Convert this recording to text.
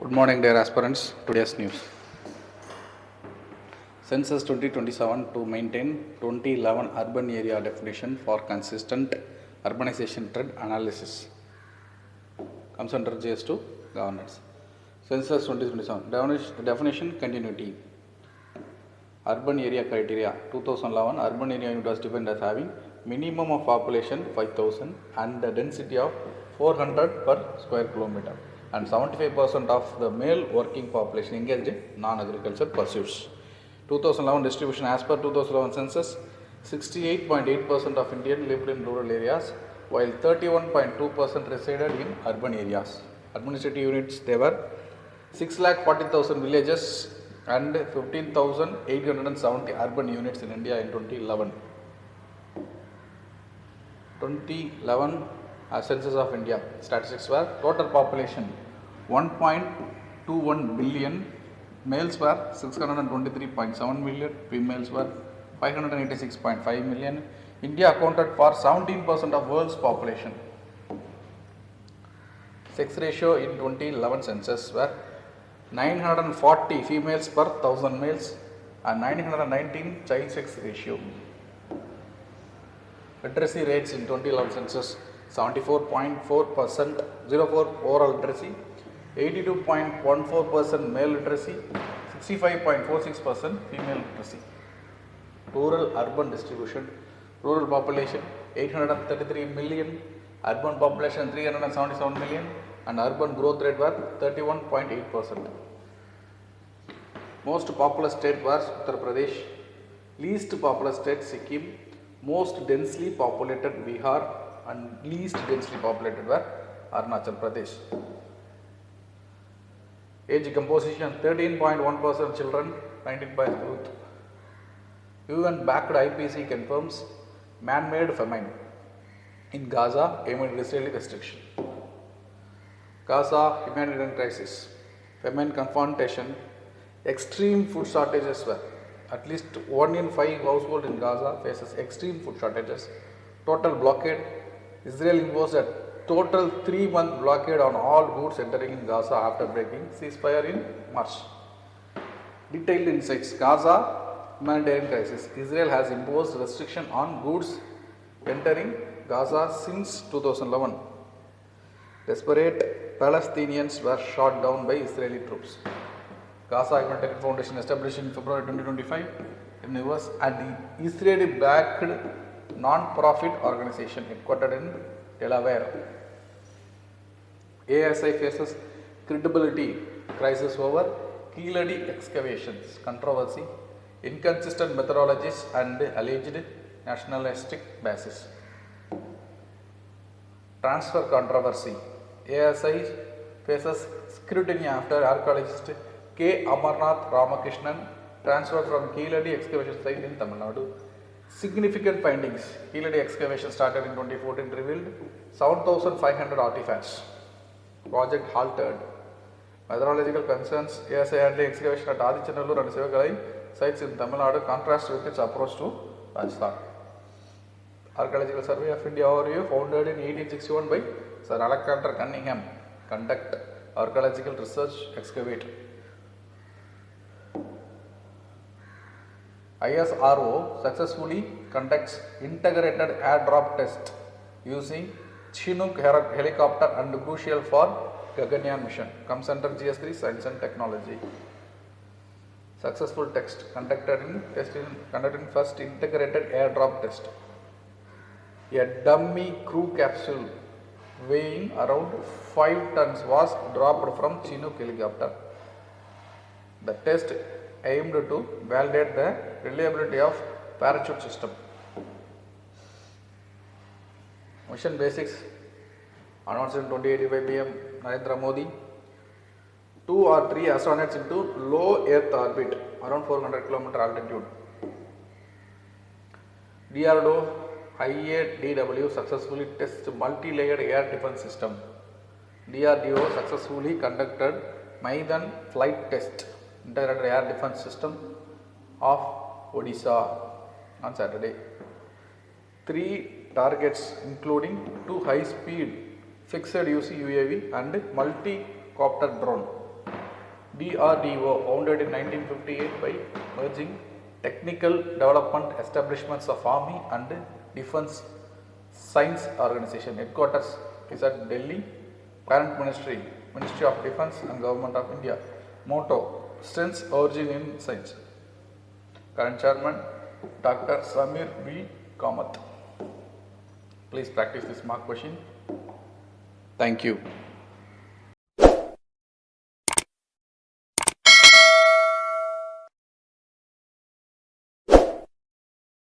Good morning, dear aspirants. Today's news. Census 2027 to maintain 2011 urban area definition for consistent urbanization trend analysis. Comes under GS2 governance. Census 2027 definition continuity. Urban area criteria 2011 urban area unit was defined as having minimum of population 5,000 and the density of 400 per square kilometer and 75% of the male working population engaged in non-agriculture pursuits. 2011 distribution as per 2011 census, 68.8% of Indians lived in rural areas while 31.2% resided in urban areas. Administrative units, there were 6,40,000 villages and 15,870 urban units in India in 2011. 2011 census of India statistics were total population 1.21 billion, males were 623.7 million, females were 586.5 million. India accounted for 17% of world's population. Sex ratio in 2011 census were 940 females per 1000 males and 919 child sex ratio. Literacy rates in 2011 census 74.4% 04 oral literacy, 82.14% male literacy, 65.46% female literacy. Rural urban distribution, rural population 833 million, urban population 377 million and urban growth rate was 31.8%. Most populous state was Uttar Pradesh, least populous state Sikkim, most densely populated Bihar and least densely populated were Arunachal Pradesh. Age composition 13.1% children, 19% youth. UN backed IPC confirms man-made famine in Gaza amid Israeli restriction. Gaza humanitarian crisis, famine confrontation, extreme food shortages were. At least 1 in 5 households in Gaza faces extreme food shortages. Total blockade. Israel imposed a total 3-month blockade on all goods entering in Gaza after breaking ceasefire in March. Detailed insights. Gaza humanitarian crisis. Israel has imposed restriction on goods entering Gaza since 2011. Desperate Palestinians were shot down by Israeli troops. Gaza Humanitarian Foundation established in February 2025 in the US and the Israeli-backed non-profit organization headquartered in Delaware. ASI faces credibility crisis over Keelady excavations, controversy, inconsistent methodologies and alleged nationalistic basis. Transfer controversy. ASI faces scrutiny after archaeologist K. Amarnath Ramakrishnan transferred from Keelady excavation site in Tamil Nadu. Significant findings. Keelady excavation started in 2014 revealed 7,500 artifacts. Project halted. Methodological concerns. ASI had the excavation at Adichanallur and Sivakalai sites in Tamil Nadu contrast with its approach to Rajasthan. Archaeological Survey of India overview founded in 1861 by Sir Alexander Cunningham. Conduct archaeological research, excavate. ISRO successfully conducts integrated airdrop test using Chinook helicopter and crucial for Gaganyaan mission. Comes under GS3 Science and Technology. Successful test conducting first integrated airdrop test. A dummy crew capsule weighing around 5 tons was dropped from Chinook helicopter. The test aimed to validate the reliability of parachute system. Mission basics announced in 2085 PM Narendra Modi. 2 or 3 astronauts into low Earth orbit around 400 km altitude. DRDO IADW successfully tested multi-layered air defense system. DRDO successfully conducted Maidan flight test integrated air defense system of Odisha on Saturday. 3 targets including 2 high-speed fixed UC UAV and multi-copter drone DRDO, founded in 1958 by merging Technical Development Establishments of Army and Defence Science Organization. Headquarters is at Delhi. Parent Ministry, Ministry of Defence and Government of India. Motto, Strengths Origin in Science. Current Chairman, Dr. Samir V. Kamath. Please practice this mock question. Thank you.